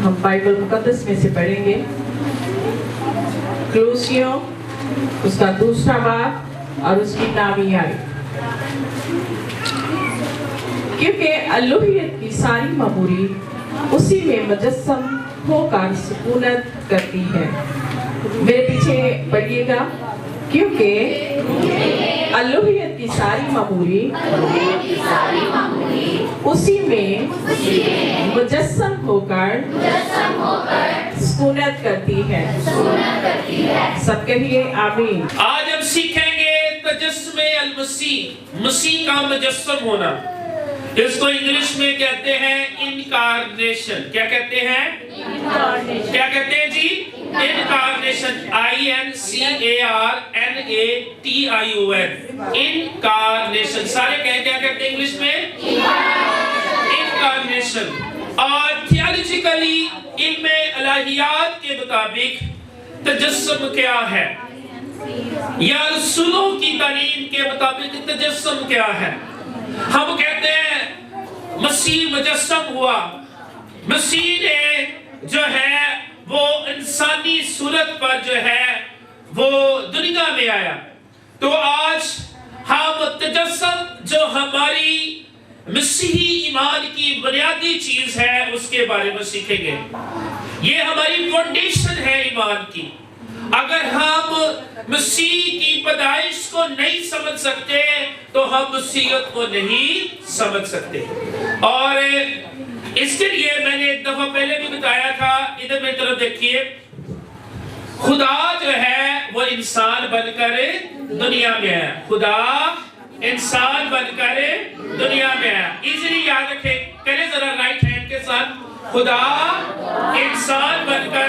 हम बाइबल मुकद्दस में से पढ़ेंगे क्लूसियों उसका दूसरा बाब और उसकी नामी आई। क्योंकि अलूहियत की सारी ममूरी उसी में मुजस्सम होकर सुकूनत करती है। मेरे पीछे पढ़िएगा। क्योंकि अलूहियत की सारी ममूरी उसी में मुजस्सम होकर सुकूनत करती है। सबके लिए आमीन। आज हम सीखेंगे तजस्सुमे अल-मसीह, मसीह का मुजस्सम होना। इसको इंग्लिश में कहते हैं इनकार्नेशन। क्या कहते हैं? क्या कहते हैं जी? इनकार्नेशन। INCARNATION। इनकार्नेशन। सारे कहें क्या कहते हैं इंग्लिश में? इनकार्नेशन। और थियोलॉजिकली इल्मे इलाहियात के मुताबिक तजस्सुम क्या है, या रसूलों की तालीम के मुताबिक तजस्सुम क्या है? हम कहते हैं मसीह मुजस्सम हुआ। मसीह ने जो है वो इंसानी सूरत पर जो है वो दुनिया में आया। तो आज हम तजस्सुम जो हमारी मसीही ईमान की बुनियादी चीज है उसके बारे में सीखेंगे। ये हमारी फाउंडेशन है ईमान की। अगर हम मसीह की पैदाइश को नहीं समझ सकते तो हम मसीहत को नहीं समझ सकते। और इसके लिए मैंने एक दफा पहले भी बताया था, इधर मेरी तरफ देखिए। खुदा जो है वो इंसान बनकर दुनिया में है। खुदा इंसान बनकर दुनिया में है। इजीली याद रखें, करें जरा राइट हैंड के साथ। खुदा इंसान बनकर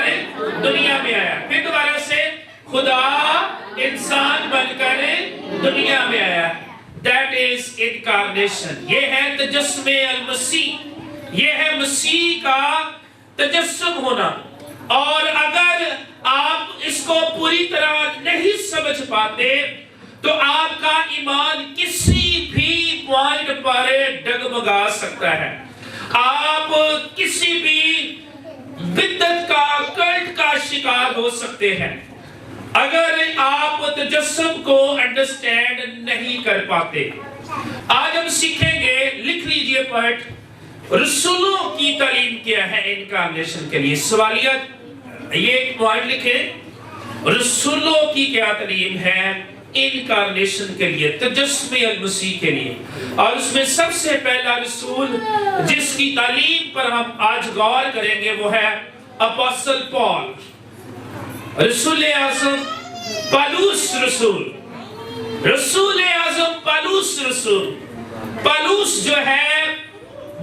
दुनिया में आया। फिर दोबारा से, खुदा इंसान बनकर दुनिया में आया। That is incarnation। ये है तजस्सुमे अल-मसीह। ये है मसीह का तजस्सुम होना। और अगर आप इसको पूरी तरह नहीं समझ पाते तो आपका ईमान किसी भी पॉइंट पर डगमगा सकता है। आप किसी भी बिदअत का, कल्ट का शिकार हो सकते हैं अगर आप तजस्सुम को अंडरस्टैंड नहीं कर पाते। आज हम सीखेंगे, लिख लीजिए पॉइंट, रसूलों की तालीम क्या है इनकार्नेशन के लिए। सवालिया ये एक पॉइंट लिखे, रसूलों की क्या तालीम है इनकार्नेशन के लिए, तजस्सुमे अल-मसीह के लिए। और उसमें सबसे पहला रसूल जिसकी तालीम पर हम आज गौर करेंगे वो है अपोस्टल पॉल, रसूल आज़म पौलुस रसूल। रसूल आज़म पौलुस रसूल। पौलुस जो है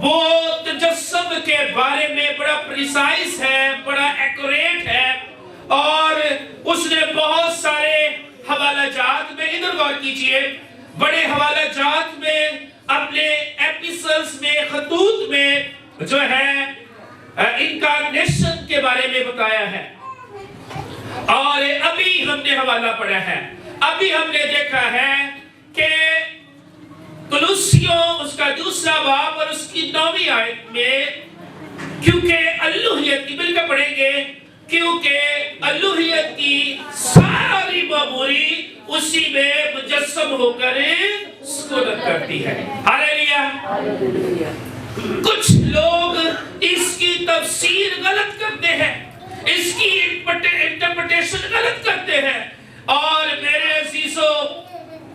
वो तजस्सुम के बारे में बड़ा प्रिसाइज है, बड़ा एक्यूरेट है। और उसने बहुत सारे हवाला जात में, इधर गौर कीजिए, बड़े हवाला जात में, अपने एपिसल्स में, खतूत में जो है इनकार्नेशन के बारे में बताया है। और अभी हमने हवाला पढ़ा है, अभी हमने देखा है कि कुलुसियों उसका दूसरा बाब और उसकी 9वीं आयत में, क्योंकि अलूहियत की, मिलकर पढ़ेंगे, क्योंकि अलूहियत की सारी ममूरी उसी में मुजस्सम होकर सुकूनत करती है। हालेलुया। कुछ लोग इसकी तफसीर गलत करते हैं, इसकी इंटरप्रिटेशन गलत करते हैं। और मेरे अजीजों,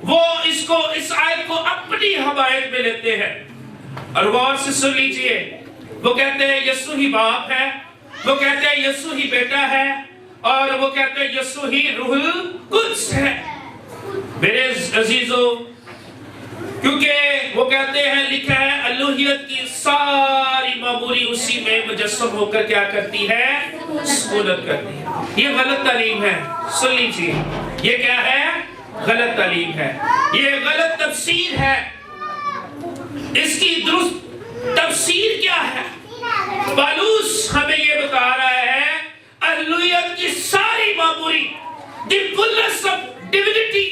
वो इसको, इस आयत को अपनी हमायत में लेते हैं। और गौर से सुन लीजिए, वो कहते हैं यीशु ही बाप है, वो कहते हैं यीशु ही बेटा है, और वो कहते हैं यीशु ही रूहुल कुद्स है। मेरे अजीजों, क्योंकि वो कहते हैं, लिखा है अलूहियत की सारी ममूरी उसी में मुजस्सम होकर क्या करती है, सुकूनत करती है। ये गलत तालीम है, सुन लीजिए। ये क्या है? गलत तालीम है, ये गलत तफसीर है। इसकी दुरुस्त तफसीर क्या है? पौलुस हमें ये बता रहा है, अलूहियत की सारी ममूरी, द फुलनेस ऑफ डिविनिटी,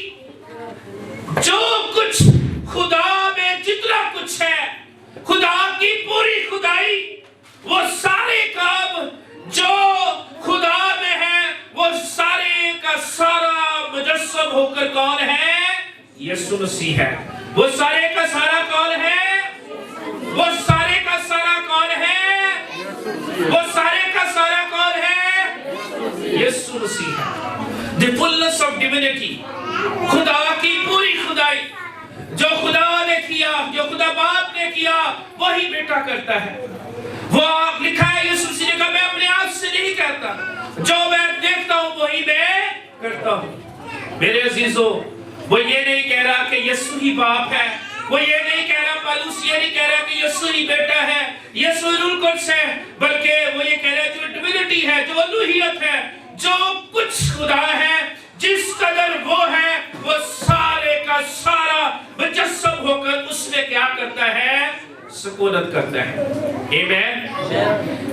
जो कुछ खुदा में जितना कुछ है, खुदा की पूरी खुदाई وہ سارے کام جو خدا میں ہے وہ سارے کا سارا مجسم ہو کر کون ہے؟ یسوع مسیح ہے۔ وہ سارے کا سارا کون ہے؟ وہ سارے کا سارا کون ہے؟ وہ سارے کا سارا کون ہے؟ یسوع مسیح ہے۔ The fullness of divinity، خدا کی پوری خدائی، جو خدا نے کیا، جو خدا باپ نے کیا، وہی بیٹا کرتا ہے۔ وہ آپ لکھا ہے یسوع مسیح نے کہا میں اپنے آپ سے نہیں کہتا، جو میں دیکھتا ہوں وہی میں کرتا ہوں۔ میرے عزیزو، وہ یہ نہیں کہہ رہا کہ یسوع ہی باپ ہے، وہ یہ نہیں کہہ رہا، پالوس یہ نہیں کہہ رہا کہ یسوع ہی بیٹا ہے، یسوع روح القدس ہے، بلکہ وہ یہ کہہ رہا ہے جو ڈوینٹی ہے، جو الوہیت ہے، جو کچھ خدا ہے، جس قدر وہ ہے، وہ سارے کا سارا مجسم ہو کر اس میں کیا کرتا ہے؟ سکونت کرتا ہے۔ آمین۔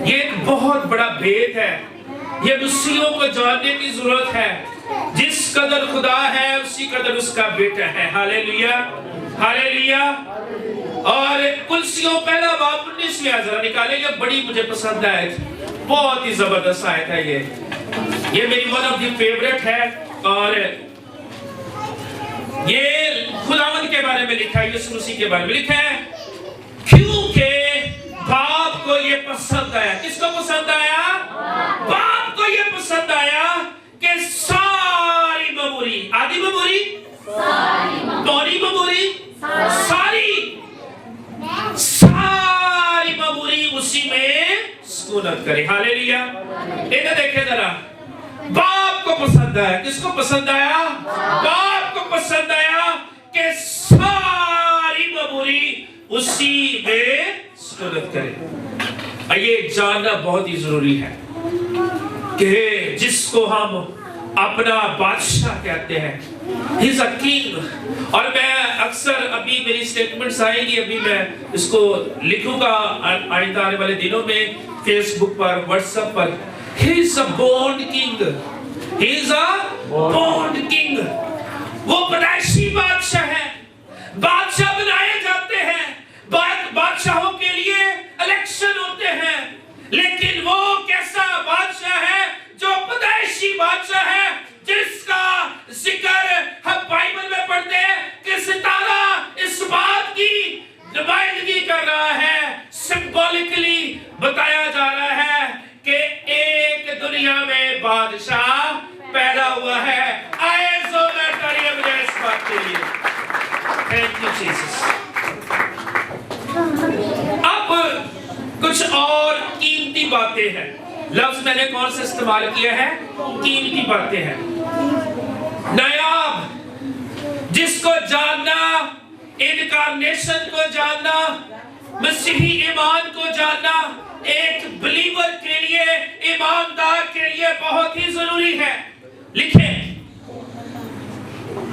یہ ایک بہت بڑا بھید ہے، یہ مسیحیوں کو جاننے کی ضرورت ہے۔ جس قدر خدا ہے اسی قدر اس کا بیٹا ہے۔ ہاللیلویا، ہاللیلویا۔ اور کلسیوں پہلا باب 19 ذرا نکالے، یہ بڑی مجھے پسند آیت، بہت ہی زبردست آیت ہے یہ میری ون آف دی فیورٹ ہے، اور یہ خداوند کے بارے میں لکھا ہے، یسوع مسیح کے بارے میں لکھا ہے، کیونکہ باپ کو یہ پسند آیا۔ کس کو پسند آیا؟ باپ کو یہ پسند آیا کہ ساری مموری، آدھی مموری، دوری مموری، ساری مموری اسی میں سکونت کرے۔ ہاللیلویا۔ ادھر دیکھیں ذرا، باپ کو پسند آیا۔ کس کو پسند آیا؟ باپ کو پسند آیا کہ ساری مموری اسی میں سکونت کرے۔ اور یہ جاننا بہت ہی ضروری ہے کہ جس کو ہم اپنا بادشاہ کہتے ہیں، He is a king۔ اور میں اکثر ابھی میری سٹیٹمنٹس آئیں گی، ابھی میں اس کو لکھوں گا آئندہ آنے والے دنوں میں فیس بک پر، واٹس ایپ پر۔ He is a born king۔ He is a born king۔ وہ پیدائشی بادشاہ ہے۔ بادشاہ بنائے جاتے ہیں، بادشاہوں کے لیے الیکشن ہوتے ہیں، لیکن وہ کیسا بادشاہ ہے؟ جو پیدائشی بادشاہ ہے، جس کا ذکر ہم بائبل میں پڑھتے ہیں کہ ستارہ اس بات کی نمائندگی کر رہا ہے، سمبولکلی بتایا جا رہا ہے کہ ایک دنیا میں بادشاہ پیدا ہوا ہے۔ آئے زور تالیاں بجائے اس بات کے لیے۔ Thank you Jesus. اب کچھ اور قیمتی باتیں ہیں۔ لفظ میں نے کون سے استعمال کیا ہے؟ قیمتی باتیں ہیں۔ نایاب، جس کو جاننا، انکارنیشن کو جاننا، مسیحی ایمان کو جاننا ایک بلیور کے لیے، ایماندار کے لیے بہت ہی ضروری ہے۔ لکھیں،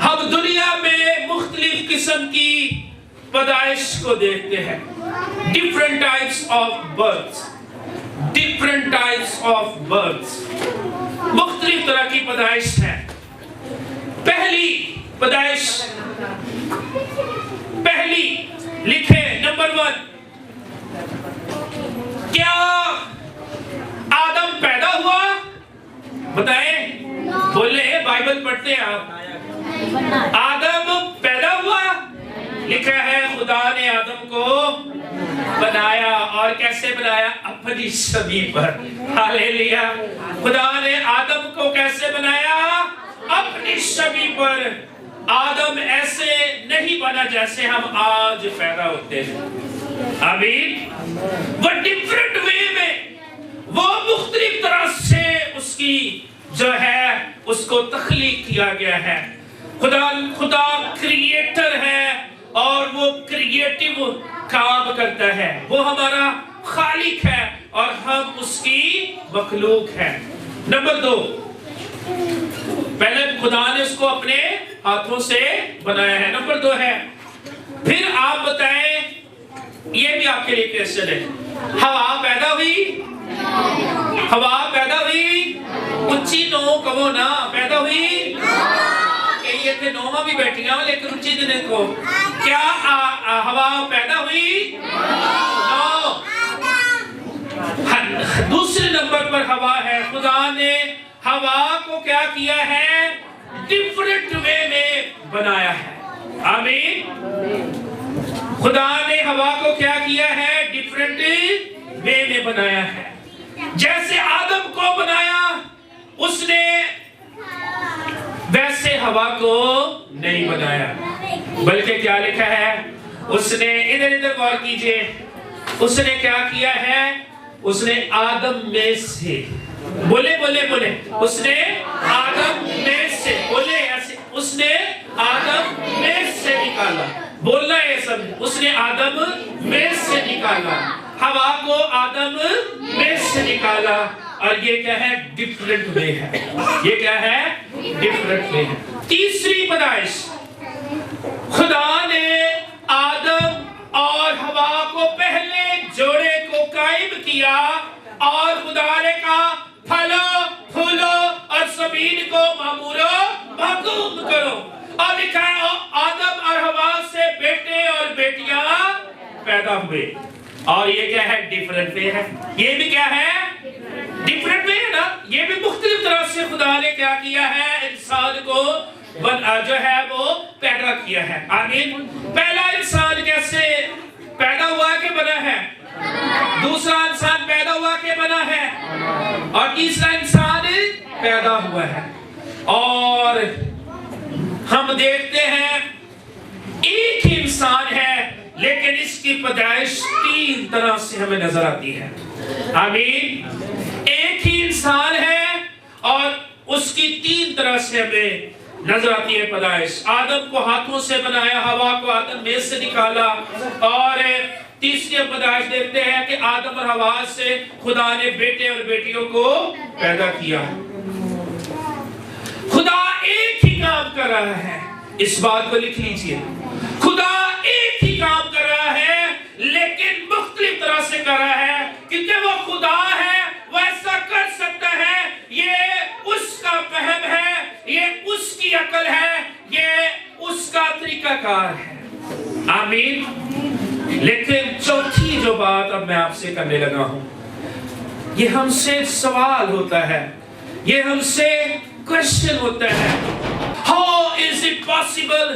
ہم دنیا میں مختلف قسم کی پیدائش کو دیکھتے ہیں۔ different types of births، different types of births، مختلف طرح کی پیدائش ہے۔ پہلی پیدائش، پہلی لکھیں نمبر 1، کیا آدم پیدا ہوا؟ بتائیں، بولے بائبل پڑھتے ہیں آپ۔ آدم پیدا ہوا؟ لکھا ہے خدا نے آدم کو بنایا، اور کیسے بنایا؟ اپنی شبیہ پر۔ ہاللیلویا۔ خدا نے آدم کو کیسے بنایا؟ اپنی شبیہ پر۔ آدم ایسے نہیں بنا جیسے ہم آج پیدا ہوتے ہیں۔ آمین۔ وہ ڈیفرنٹ وے میں، وہ مختلف طرح سے اس کی جو ہے اس کو تخلیق کیا گیا ہے۔ خدا کریٹر ہے اور وہ کریٹیو کام کرتا ہے۔ وہ ہمارا خالق ہے اور ہم اس کی مخلوق ہے۔ نمبر 2، پہلے خدا نے اس کو اپنے ہاتھوں سے بنایا ہے۔ نمبر 2 ہے، پھر آپ بتائیں، یہ بھی آپ کے لیے کوسچن ہے، ہوا پیدا ہوئی؟ ہوا پیدا ہوئی؟ اچھی نو کہو نا، پیدا ہوئی؟ یہ تھے نوما بھی بیٹھی ہیں لیکن اچھی دنے کو، کیا ہوا پیدا ہوئی؟ نو۔ दूसरे नंबर पर हवा है। खुदा ने हवा को क्या किया है? डिफरेंट वे में बनाया है। आमीन। खुदा ने हवा को क्या किया है? डिफरेंट वे में बनाया है। जैसे आदम को बनाया उसने, वैसे हवा को नहीं बनाया, बल्कि क्या लिखा है? उसने, इधर इधर गौर कीजिए, उसने क्या किया है? उसने आदम में से, बोले बोले बोले, उसने आदम में से, बोले ऐसे, उसने आदम में से निकाला, बोलना है सब, उसने आदम में से निकाला, हवा को आदम में से निकाला। और ये क्या है? डिफरेंट वे है। ये क्या है? डिफरेंट वे है। तीसरी पैदाइश, खुदा ने आदम और हवा को पहले जोड़े को कायम किया और खुदा ने कहा फलो फूलो और जमीन को मामूरो महकूम करो। और लिखा है आदम और हवा से बेटे और बेटियां पैदा हुए। और ये क्या है? डिफरेंट वे है। ये भी क्या है? डिफरेंट वे है ना। ये भी मुख्तलिफ तरह से खुदा ने क्या किया है? इंसान को जो है वो पैदा किया है। आमीन। पहला इंसान कैसे पैदा हुआ के बना है? दूसरा इंसान पैदा हुआ के बना है, और तीसरा इंसान पैदा हुआ है। और हम देखते हैं एक ही इंसान है, लेकिन इसकी पैदाइश तीन तरह से हमें नजर आती है। आमीन। एक ही इंसान है और उसकी तीन तरह से हमें नजर आती है पैदाइश। आदम को हाथों से बनाया, हवा को आदम में से निकाला। और तीसरी पैदाइश देखते हैं कि आदम और हवा से खुदा ने बेटे और बेटियों को पैदा किया। खुदा एक ही काम कर रहा है, इस बात को लिख लीजिए। खुदा एक ही काम कर रहा है, लेकिन मुख्तलिफ तरह से कर रहा है, क्योंकि वो खुदा है, वो ऐसा कर सकता है। ये उसका फहम है, ये उसकी अकल है, ये उसका तरीकाकार है। आमीन। लेकिन चौथी जो बात अब मैं आपसे करने लगा हूं, ये हमसे सवाल होता है, ये हमसे क्वेश्चन होता है, हाउ इज इट पॉसिबल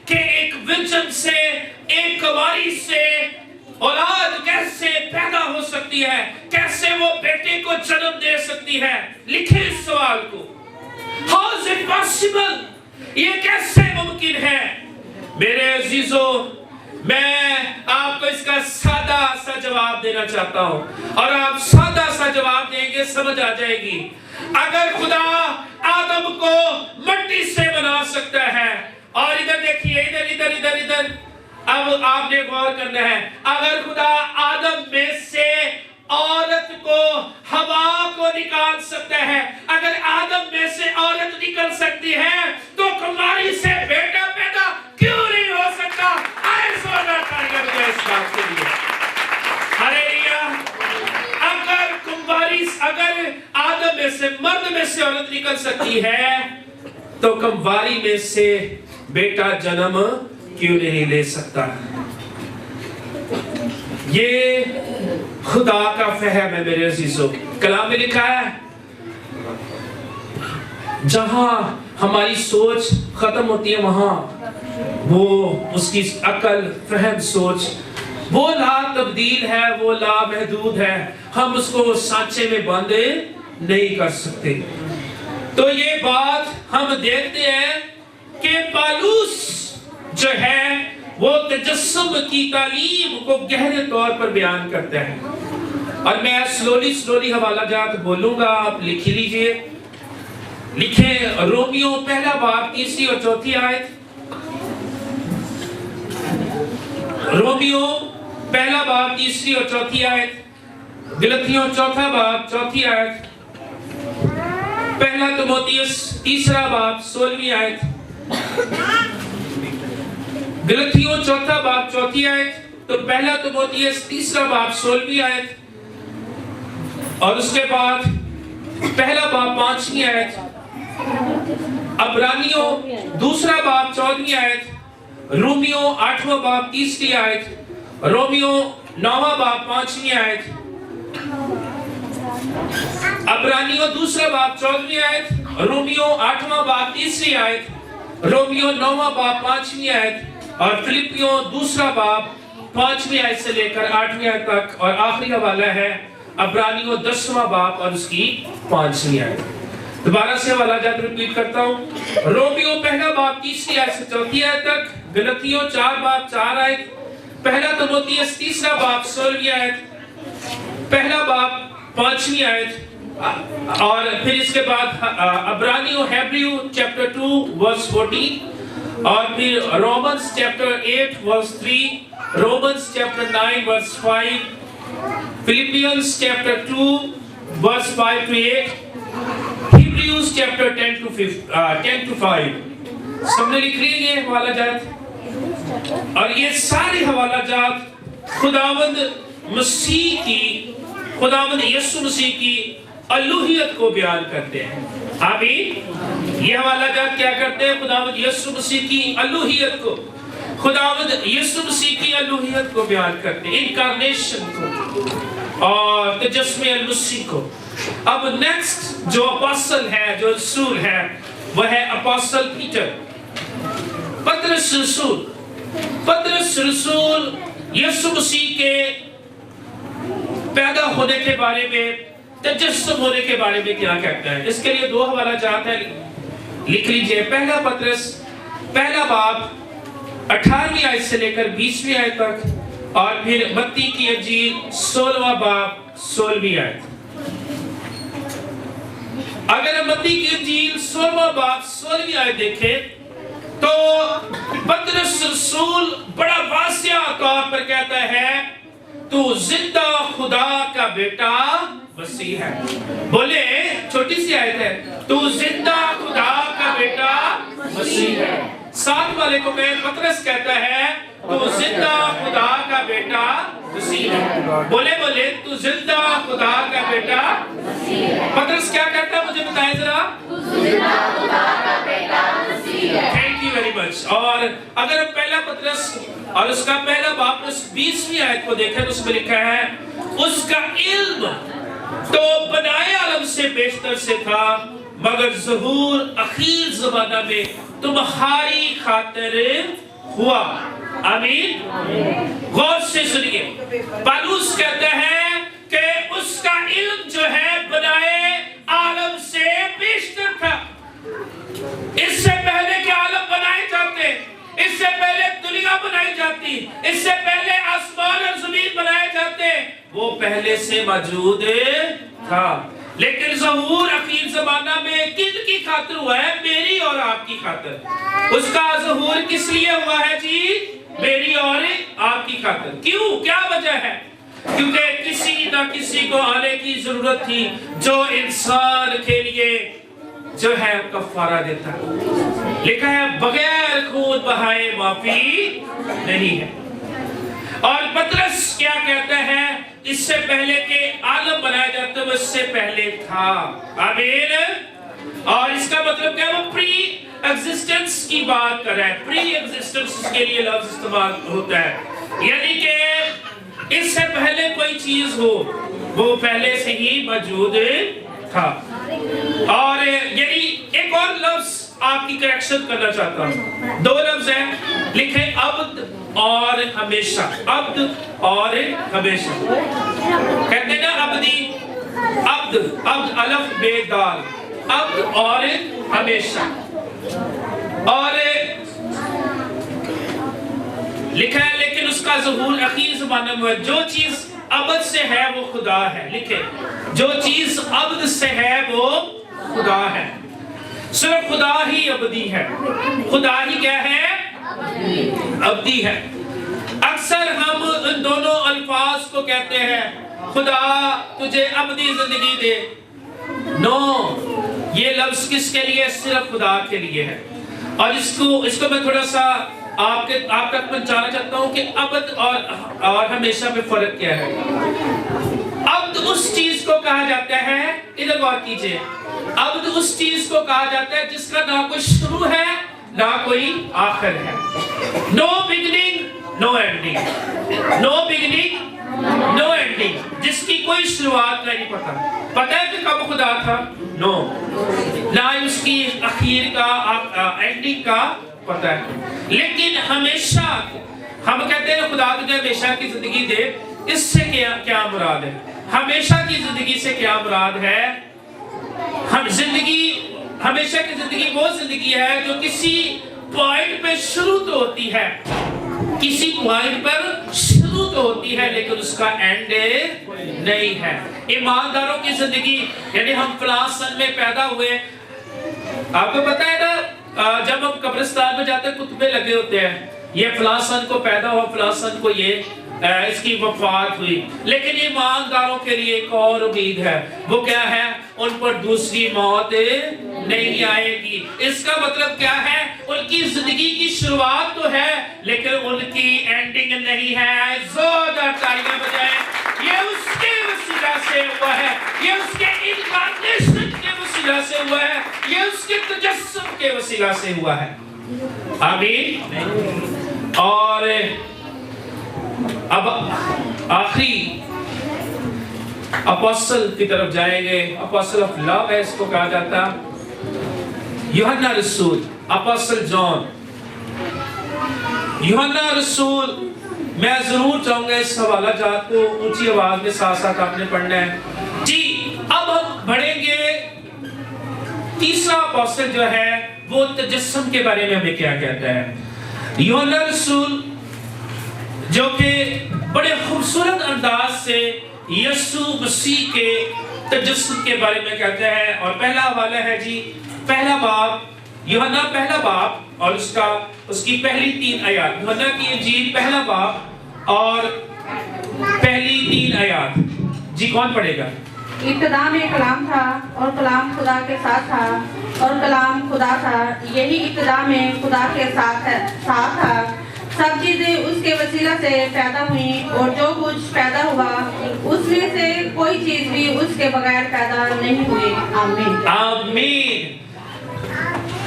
कि एक विजन से, एक कुंवारी से औलाद कैसे पैदा हो सकती है? कैसे वो बेटे को जन्म दे सकती है? लिखे इस सवाल को, हाउ इज इट पॉसिबल? ये कैसे मुमकिन है? मेरे अजीजों, मैं आपको इसका सादा सा जवाब देना चाहता हूं, और आप सादा सा जवाब देंगे, समझ आ जाएगी। अगर खुदा आदम को मिट्टी से बना सकता है, और इधर देखिए, इधर इधर इधर इधर, अब आपने गौर करना है, अगर खुदा आदम में से औरत को, हवा को निकाल सकता है, अगर आदम में से औरत निकल सकती है, तो कुमारी से बेटा पैदा क्यों नहीं हो सकता? आए जोरदार तालियां बजाएं इस बात के लिए। हालेलुया। अगर कुमारी, अगर आदम में से, मर्द में से औरत निकल सकती है, तो कुमारी में से बेटा जन्म क्यों नहीं ले सकता? ये खुदा का फहम है मेरे अजीजों। कलाम में लिखा है, जहां हमारी सोच खत्म होती है, वहां वो उसकी अकल, फहम, सोच वो ला तब्दील है, वो ला महदूद है। हम उसको सांचे में बंद नहीं कर सकते। तो ये बात हम देखते हैं कि पालूस जो है वो तजस्सुम की तालीम को गहरे तौर पर बयान करता है। और मैं स्लोली हवाला जात बोलूंगा, आप लिख लीजिए। लिखे रोमियो पहला बाब 3 और 4 आयत। रोमियो पहला बाब 3 और 4 आयत। गलतियों 4 बाब 4 आयत। पहला तिमोथियुस 3 बाब 16 आयत। गलतियों 4 बाब 4 आयत। तो पहला तिमोथियुस 3 बाब 16 आयत, और उसके बाद पहला बाब 5 आयत। अब्रानियों 2 बाब 14 आयत। रोमियो 8 बाब 30 आयत। रोमियो 9 बाब 5 आयत। عبرانیوں 2 باب 14 آیت، رومیوں 8 باب 3 آیت، رومیوں 9 باب 5 آیت، اور فلپیوں 2 باب 5 آیت سے لے کر 8 آیت تک، اور آخری حوالہ ہے عبرانیوں 10 باب اور اس کی 5 آیت۔ دوبارہ سے حوالہ جات ریپیٹ کرتا ہوں، رومیوں 1 باب 3 آیت سے 4 آیت تک، گلتیوں 4 باب 4 آیت، 1 تimotheus 3 باب 16 آیت، 1 باب 5 آیت، اور پھر اس کے بعد عبرانیوں ہیبریو چیپٹر 2 ورس 14، اور پھر Romans chapter 8 verse 3، Romans chapter 9 verse 5، Philippians chapter 2 verse 5 to 8، Hebrews chapter 10 to 5۔ سب نے لکھ لیے یہ حوالہ جات، اور یہ سارے حوالہ جات خداوند مسیح کی، خداوند یسوع مسیح کی الوہیت کو بیان کرتے ہیں۔ آمین۔ یہ حوالہ جات کیا کرتے ہیں؟ خداوند یسوع مسیح کی الوہیت کو، خداوند یسوع مسیح کی الوہیت کو بیان کرتے ہیں، انکارنیشن کو اور تجسم المسیح کو۔ اب نیکسٹ جو اپوسٹل ہے، جو رسول ہے، وہ ہے اپوسٹل پیٹر، پطرس رسول۔ پطرس رسول یسوع مسیح کے پیدا ہونے کے بارے میں، تجسم ہونے کے بارے میں کیا کہتا ہے؟ اس کے لیے 2 حوالہ جات ہیں، لکھ لیجئے۔ 1 پطرس 1 باب 18 آیت سے لے کر 20 آیت تک، اور پھر متی کی انجیل 16 باب 16 آیت۔ اگر ہم متی کی انجیل 16 باب 16 آیت دیکھیں تو پطرس رسول بڑا واضح طور پر کہتا ہے تو زندہ خدا کا بیٹا مسیح ہے۔ بولے، چھوٹی سی آیت ہے، تو زندہ خدا کا بیٹا مسیح ہے۔ ساتھ والے کو میں پطرس کہتا ہے تو زندہ خدا کا بیٹا مسیح ہے۔ بولے بولے، تو زندہ خدا کا بیٹا مسیح ہے۔ پطرس کیا کہتا ہے؟ مجھے بتائیں ذرا۔ تو زندہ خدا کا بیٹا مسیح ہے۔ Thank you very much. اور اگر ہم 1 پطرس اور اس کا 1 باب 20 آیت کو دیکھیں تو اس میں لکھا ہے، اس کا علم تو بنائے عالم سے بیشتر سے تھا، مگر ظہور اخیر زمانہ میں تمہاری خاطر ہوا۔ آمین۔ غور سے سنیے، پالوس کہتا ہے کہ اس کا علم جو ہے بنائے عالم سے بیشتر تھا۔ اس سے پہلے کہ عالم بنائے جاتے، اس سے پہلے دنیا بنائی جاتی، اس سے پہلے آسمان اور زمین بنائے جاتے، وہ پہلے سے موجود تھا۔ لیکن ظہور اخیر زمانہ میں کن کی خاطر ہوا ہے؟ میری اور آپ کی خاطر۔ اس کا ظہور کس لیے ہوا ہے جی؟ میری اور آپ کی خاطر۔ کیوں؟ کیا وجہ ہے؟ کیونکہ کسی نہ کسی کو آنے کی ضرورت تھی جو انسان کے لیے جو ہے کفارہ دیتا ہے۔ لکھا ہے بغیر خون بہائے معافی نہیں ہے۔ اور پطرس کیا کہتا ہے؟ اس سے پہلے کہ عالم بنایا جاتا وہ اس سے پہلے تھا۔ آمین۔ اور اس کا مطلب کیا؟ وہ پری ایگزسٹنس کی بات کر رہا ہے۔ پری ایگزسٹنس کے لیے لفظ استعمال ہوتا ہے، یعنی کہ اس سے پہلے کوئی چیز ہو وہ پہلے سے ہی موجود تھا۔ اور یعنی ایک اور لفظ آپ کی کریکشن کرنا چاہتا ہوں، 2 لفظ ہیں، لکھیں عبد اور ہمیشہ۔ عبد اور ہمیشہ کہتے ہیں نا، عبدی، عبد، عبد الف بے دال، عبد اور ہمیشہ۔ اور لکھا ہے لیکن اس کا ظہور اخیر زمانہ میں، جو چیز عبد سے ہے وہ خدا ہے۔ لکھے، جو چیز عبد سے ہے وہ خدا ہے۔ صرف خدا ہی عبدی ہے۔ خدا ہی کیا ہے؟ عبدی ہے۔ اکثر ہم ان دونوں الفاظ کو کہتے ہیں، خدا تجھے عبدی زندگی دے۔ نو، یہ لفظ کس کے لیے؟ صرف خدا کے لیے ہے۔ اور اس کو میں تھوڑا سا آپ تک پہنچانا چاہتا ہوں کہ عبد اور ہمیشہ میں فرق کیا ہے۔ عبد اس چیز کو کہا جاتا ہے، ادھر غور کیجئے، عبد اس چیز کو کہا جاتا ہے جس کا نہ کوئی شروع ہے نہ کوئی آخر ہے۔ نو بگننگ نو اینڈنگ، نو بگننگ नो एंडिंग, जिसकी कोई शुरुआत नहीं पता। पता है कि कब खुदा था? नो, ना ही उसकी आखिर का एंडिंग का पता है। लेकिन हमेशा हम कहते हैं खुदा तुझे हमेशा की जिंदगी दे, इससे क्या मुराद है? हमेशा की जिंदगी से क्या मुराद है? हम जिंदगी, हमेशा की जिंदगी वो जिंदगी है जो किसी पॉइंट पे शुरू तो होती है, किसी पॉइंट पर शुरू तो होती है, लेकिन उसका एंड नहीं है। ईमानदारों की जिंदगी, यानी हम फलां सन में पैदा हुए, आपको पता है ना, जब हम कब्रिस्तान में जाते हैं कुतबे लगे होते हैं, ये फलां सन को पैदा हुआ, फलां सन को ये इसकी वफात हुई। लेकिन ईमानदारों के लिए एक और उम्मीद है, वो क्या है? उन पर दूसरी मौत नहीं आएगी। इसका मतलब क्या है? उनकी जिंदगी की शुरुआत तो है, लेकिन उनकी एंडिंग नहीं है। जोरदार तालियां बजाएं। ये उसके वसीला से हुआ है, ये उसके इनकार्नेशन के वसीला से हुआ है, ये उसके तजस्सुम के वसीला से हुआ है। आमीन। और अब आखिरी अपोस्टल की तरफ जाएंगे। अपोस्टल ऑफ लव है इसको कहा जाता, यूहन्ना रसूल, अपोस्टल जॉन। यूहन्ना रसूल, मैं जरूर चाहूंगा इस हवाला जात को ऊंची आवाज में साथ साथ आपने पढ़ना है जी। अब हम बढ़ेंगे, तीसरा अपोस्टल जो है वो तजस्सुम के बारे में हमें क्या कहता है। यूहन्ना रसूल जो कि बड़े खूबसूरत अंदाज से यीशु मसीह के तजस्सुम के बारे में कहते हैं। और पहला हवाला है जी, पहला बाब, यूहन्ना पहला बाब और उसकी पहली 3 आयत। यूहन्ना की इंजील पहला बाब और पहली 3 आयत जी। कौन पढ़ेगा? इब्तिदा में कलाम था और कलाम खुदा के साथ था और कलाम खुदा था। यही इब्तिदा में खुदा के साथ था। सब चीजें उसके वसीला से पैदा हुई और जो कुछ पैदा हुआ उसमें से कोई चीज भी उसके बगैर पैदा नहीं हुई। आमीन। आमीन।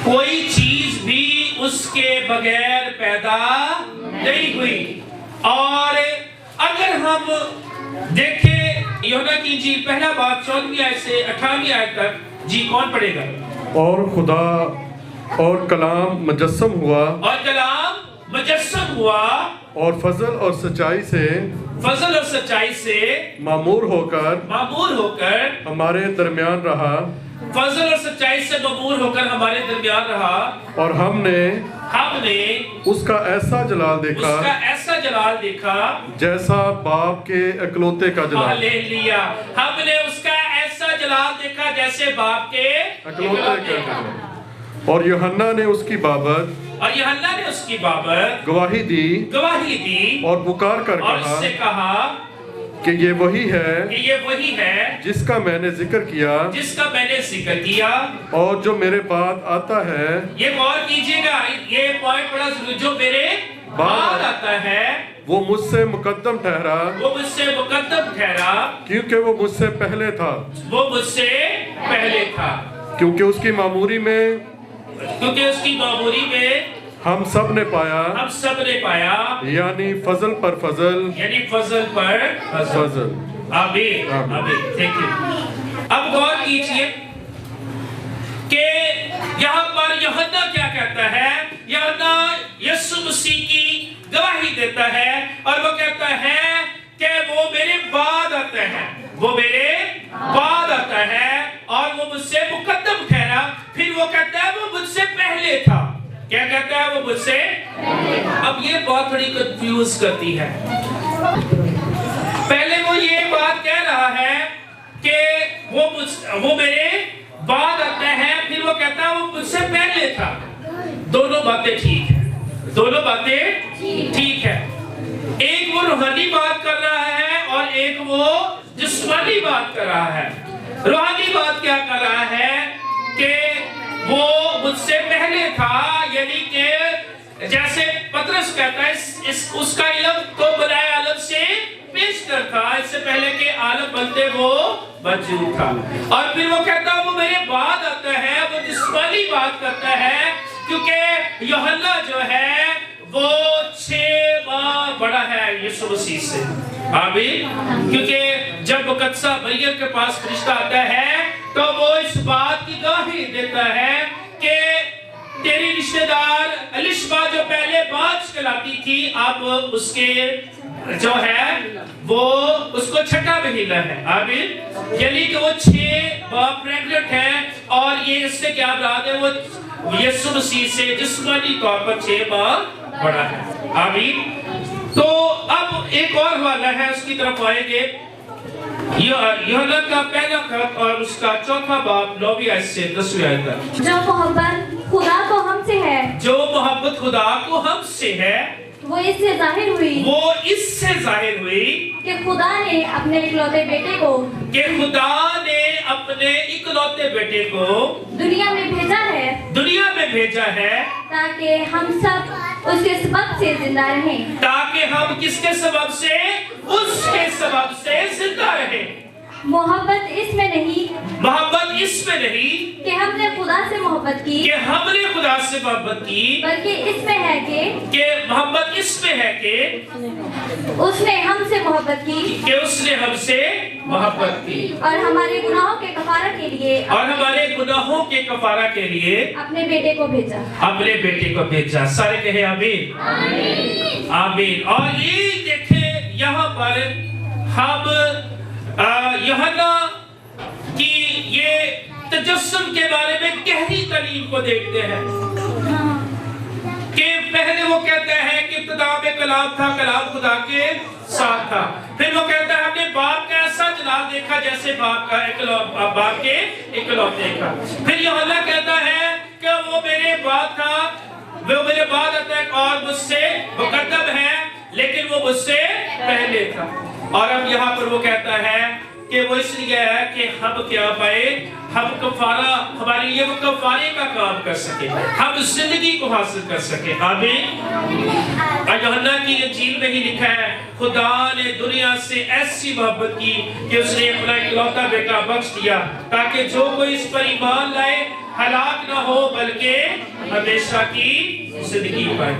कोई चीज भी उसके बगैर पैदा नहीं हुई। और अगर हम देखें यूहन्ना की इंजील पहला बाब 14वीं आयत से 18वीं आयत तक जी। कौन पढ़ेगा? और खुदा और कलाम मुजस्सम हुआ, और कलाम मुजस्सम हुआ और फजल और सच्चाई से मामूर होकर हमारे दरमियान रहा। फजल और सच्चाई से मामूर होकर हमारे दरमियान रहा। और हमने उसका ऐसा जलाल देखा जैसा बाप के इकलौते का जलाल। हालेलुया। हमने उसका ऐसा जलाल देखा जैसे बाप के इकलौते का जलाल। और यूहन्ना ने उसकी बाबत गवाही दी और पुकार कर कहा कि ये वही है जिसका मैंने जिक्र किया और जो मेरे बाद आता है। ये गौर कीजिएगा, ये पॉइंट बड़ा जरूरी, जो मेरे बाद आता है वो मुझसे मुकद्दम ठहरा क्योंकि वो मुझसे पहले था। क्योंकि उसकी मामूरी में हम सब ने पाया यानी फजल पर फजल। आमीन। Thank you. अब गौर कीजिए कि यहाँ पर यूहन्ना क्या कहता है। यूहन्ना यीशु मसीह की गवाही देता है और वो कहता है कि वो मेरे बाद आता है और वो मुझसे मुकद्दम ठहरा। फिर वो कहता है वो मुझसे पहले था। क्या कहता है? वो मुझसे। अब ये बात थोड़ी कंफ्यूज करती है। पहले वो ये बात कह रहा है कि वो मेरे बाद आता है, फिर वो कहता है वो मुझसे पहले था। दोनों बातें ठीक है। एक वो रूहानी बात कर रहा है और एक वो जिस्मानी बात कर रहा है। रूहानी बात क्या कर रहा है कि वो मुझसे पहले था, यानी कि जैसे पतरस कहता है उसका इल्म तो बनाए आलम से पेशतर था, इससे पहले के आलम बनते वो मौजूद था। और फिर वो कहता है वो मेरे बाद आता है, वो जिस्मानी बात करता है, क्योंकि यूहन्ना जो है वो 6 माह बड़ा है यीशु मसीह से। आमीन। क्योंकि जब मुकद्दसा मरियम के पास फरिश्ता आता है तो वो इस बात की गवाही देता है कि तेरी रिश्तेदार एलिशबा जो पहले बाज कहलाती थी, अब उसके जो है वो उसको छठा महीना है। आमीन। यानी कि वो 6 माह प्रेग्नेंट है और ये इससे क्या बात है, वो यीशु मसीह से जिस्मानी तौर पर 6 माह बड़ा है। आमीन। तो अब एक और हवाला है, उसकी तरफ आएंगे। यूहन्ना का पहला खत और उसका चौथा बाब 9वीं आयत से 10वीं आयत तक। जो मोहब्बत खुदा को हमसे है, जो मोहब्बत खुदा को हमसे है, वो इससे जाहिर हुई कि खुदा ने अपने इकलौते बेटे को दुनिया में भेजा है ताकि हम सब उसके सबब से जिंदा रहें। ताकि हम किसके सबब से? उसके सबब से जिंदा रहें। मोहब्बत इसमें नहीं कि हमने खुदा से मोहब्बत की, बल्कि इसमें है कि मोहब्बत इसमें है कि उसने हमसे मोहब्बत की और हमारे गुनाहों के कफारा के लिए अपने बेटे को भेजा। सारे कहे आमीन। आमीन। और ये देखें यहाँ पर हम यूहन्ना की ये तजस्सुम के बारे में गहरी तालीम को देखते हैं कि पहले वो कहता है कि इब्तिदा में कलाम था, कलाम खुदा के साथ था। फिर वो कहता है हमने बाप का ऐसा जलाल देखा जैसे बाप के इकलौते का। फिर यूहन्ना कहता है कि वो मेरे बाद आता है और मुझसे मुकद्दम है, लेकिन वो मुझसे पहले था। और अब यहाँ पर वो कहता है कि वो इसलिए है कि हम क्या पाए, हम कफारा, हमारे लिए वो कफारे का काम कर सके, हम जिंदगी को हासिल कर सके। आमीन। और यूहन्ना की इंजील में ही लिखा है खुदा ने दुनिया से ऐसी मोहब्बत की कि उसने अपना इकलौता बेटा बख्श दिया ताकि जो कोई इस पर ईमान लाए हलाक ना हो बल्कि हमेशा की जिंदगी पाए।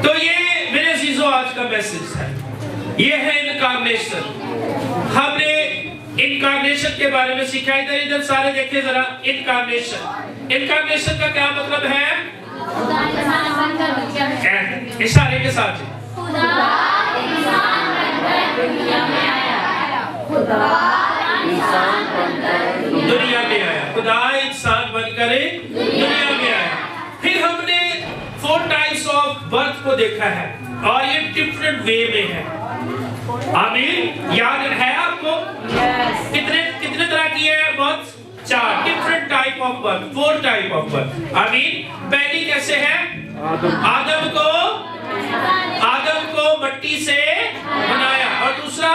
तो ये मेरे अजीजों आज का मैसेज है, ये है इनकारनेशन। हमने इनकारनेशन के बारे में सीखा। इधर सारे देखे जरा। इनकारनेशन का क्या मतलब है? इशारे के साथ दुनिया में आया। खुदा इंसान बनकर दुनिया में आया। फिर हमने 4 टाइप्स ऑफ बर्थ को देखा है और ये डिफरेंट वे में है। आमीन। याद है आपको? कितने तरह की है birth? 4 different type of birth, 4 type of birth. आमीन। पहली कैसे है? आदम को मट्टी से बनाया। और दूसरा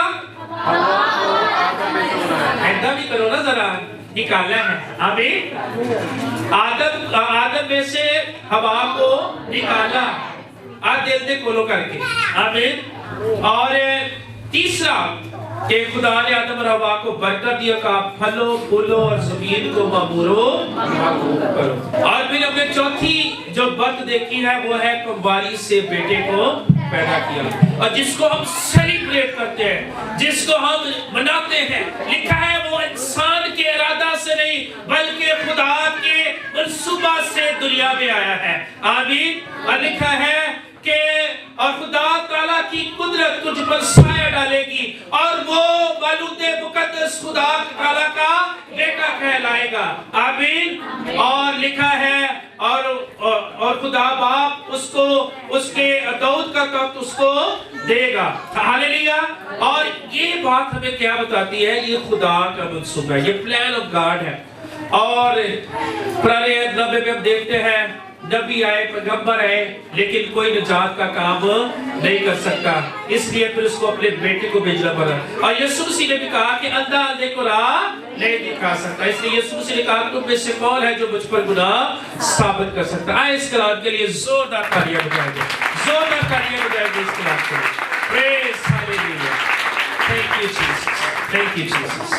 ऐसा भी करो ना जरा, निकाला है। आमीन। आदम में से हवा को निकाला दिल दे कोलो करके। आमीन। और तीसरा कि खुदा ने आदम और हवा को बरकत दिया कि आप फलो फूलो और जमीन को मामूरो करो। और फिर हमने चौथी जो बर्थ देखी है वो है कुंवारी से बेटे को पैदा किया और जिसको हम सेलिब्रेट करते हैं, जिसको हम मनाते हैं। लिखा है वो इंसान के इरादा से नहीं बल्कि खुदा के मंसूबा से दुनिया में आया है। आमीन। और लिखा है कि और खुदा ताला की कुदरत तुझ पर साया डालेगी और वो मौलूद मुकद्दस खुदा ताला का बेटा कहलाएगा। आमीन। और लिखा है और खुदा बाप उसको उसके दाऊद का तख्त उसको देगा। हालेलुया। और ये बात हमें क्या बताती है? ये खुदा का मंसूबा है, ये प्लान ऑफ गॉड है। और पुराने नबी में हम देखते हैं नबी आए, पैगंबर आए, लेकिन कोई निजात का काम नहीं कर सकता, इसलिए फिर उसको अपने बेटे को भेजना पड़ा। और यीशु मसीह ने भी कहा कि अंधा अंधे को राह नहीं दिखा सकता, इसलिए यीशु मसीह ने कहा तुम में से कौन है जो मुझ पर गुनाह साबित कर सकता है। आए इस कलाम के लिए जोरदार तालियां बजाएंगे, जोरदार तालियां बजाएंगे इस कलाम के लिए। Praise hallelujah. Thank you Jesus, thank you Jesus.